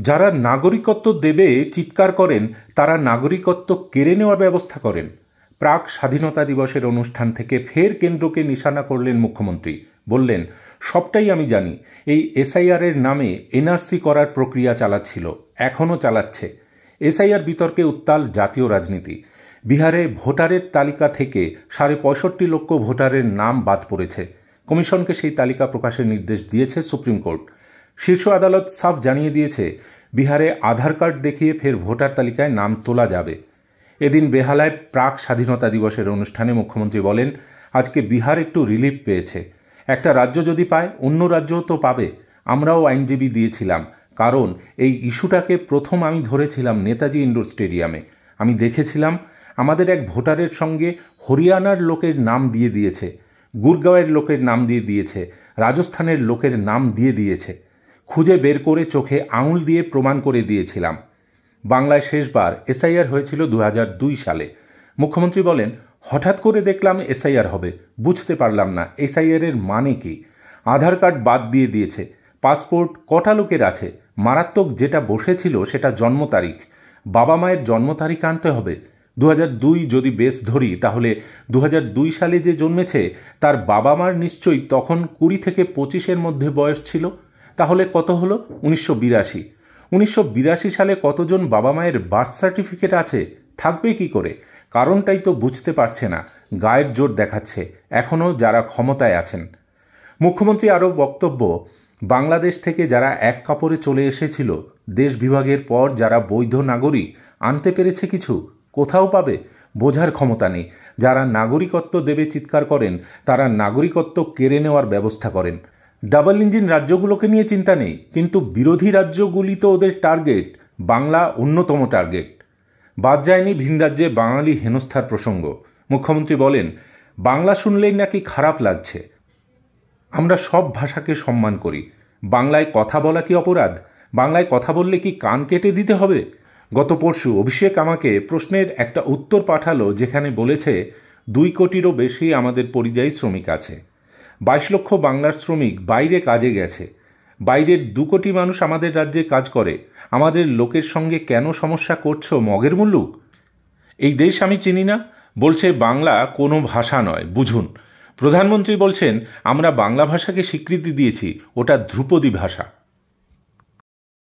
যারা নাগরিকত্ব দেবে চিৎকার করেন তারা নাগরিকত্ব কেড়ে নেওয়ার ব্যবস্থা করেন। প্রাক স্বাধীনতা দিবসের অনুষ্ঠান থেকে ফের কেন্দ্রকে নিশানা করলেন মুখ্যমন্ত্রী। বললেন, সবটাই আমি জানি। এই এসআইআর এর নামে এনআরসি করার প্রক্রিয়া চালাচ্ছিল, এখনও চালাচ্ছে। এসআইআর বিতর্কে উত্তাল জাতীয় রাজনীতি। বিহারে ভোটারের তালিকা থেকে 65.5 লক্ষ ভোটারের নাম বাদ পড়েছে। কমিশনকে সেই তালিকা প্রকাশের নির্দেশ দিয়েছে সুপ্রিম কোর্ট। শীর্ষ আদালত সাফ জানিয়ে দিয়েছে, বিহারে আধার কার্ড দেখিয়ে ফের ভোটার তালিকায় নাম তোলা যাবে। এদিন বেহালায় প্রাক স্বাধীনতা দিবসের অনুষ্ঠানে মুখ্যমন্ত্রী বলেন, আজকে বিহার একটু রিলিফ পেয়েছে। একটা রাজ্য যদি পায়, অন্য রাজ্যও তো পাবে। আমরাও আইনজীবী দিয়েছিলাম, কারণ এই ইস্যুটাকে প্রথম আমি ধরেছিলাম নেতাজি ইন্ডোর স্টেডিয়ামে। আমি দেখেছিলাম আমাদের এক ভোটারের সঙ্গে হরিয়ানার লোকের নাম দিয়ে দিয়েছে, গুরগাঁওয়ের লোকের নাম দিয়ে দিয়েছে, রাজস্থানের লোকের নাম দিয়ে দিয়েছে। খুঁজে বের করে চোখে আঙুল দিয়ে প্রমাণ করে দিয়েছিলাম। বাংলায় শেষবার এসআইআর হয়েছিল 2002 সালে। মুখ্যমন্ত্রী বলেন, হঠাৎ করে দেখলাম এসআইআর হবে, বুঝতে পারলাম না এসআইআর এর মানে কি। আধার কার্ড বাদ দিয়ে দিয়েছে। পাসপোর্ট কটা লোকের আছে? মারাত্মক যেটা বসেছিল সেটা জন্ম তারিখ। বাবা মায়ের জন্ম তারিখ আনতে হবে। 2002 যদি বেশ ধরি, তাহলে 2002 সালে যে জন্মেছে তার বাবা মার নিশ্চয়ই তখন 20 থেকে 25-এর মধ্যে বয়স ছিল। তাহলে কত হলো? 1982। 1982 সালে কতজন বাবা মায়ের বার্থ সার্টিফিকেট আছে? থাকবে কি করে? কারণটাই তো বুঝতে পারছে না। গায়ের জোর দেখাচ্ছে এখনও যারা ক্ষমতায় আছেন। মুখ্যমন্ত্রী আরও বক্তব্য, বাংলাদেশ থেকে যারা এক কাপড়ে চলে এসেছিল, দেশ বিভাগের পর যারা বৈধ নাগরিক, আনতে পেরেছে কিছু? কোথাও পাবে? বোঝার ক্ষমতা নেই। যারা নাগরিকত্ব দেবে চিৎকার করেন, তারা নাগরিকত্ব কেড়ে নেওয়ার ব্যবস্থা করেন। ডাবল ইঞ্জিন রাজ্যগুলোকে নিয়ে চিন্তা নেই, কিন্তু বিরোধী রাজ্যগুলি তো ওদের টার্গেট। বাংলা অন্যতম টার্গেট। বাদ যায়নি ভিন রাজ্যে বাঙালি হেনস্থার প্রসঙ্গ। মুখ্যমন্ত্রী বলেন, বাংলা শুনলেই নাকি খারাপ লাগছে। আমরা সব ভাষাকে সম্মান করি। বাংলায় কথা বলা কি অপরাধ? বাংলায় কথা বললে কি কান কেটে দিতে হবে? গত পরশু অভিষেক আমাকে প্রশ্নের একটা উত্তর পাঠালো, যেখানে বলেছে 2 কোটিরও বেশি আমাদের পরিযায়ী শ্রমিক আছে। 22 লক্ষ বাংলার শ্রমিক বাইরে কাজে গেছে। বাইরের 2 কোটি মানুষ আমাদের রাজ্যে কাজ করে। আমাদের লোকের সঙ্গে কেন সমস্যা করছো মগের মুল্লুক? এই দেশ আমি চিনি না, বলছে বাংলা কোনো ভাষা নয়, বুঝুন। প্রধানমন্ত্রী বলছেন, আমরা বাংলা ভাষাকে স্বীকৃতি দিয়েছি, ওটা ধ্রুপদী ভাষা।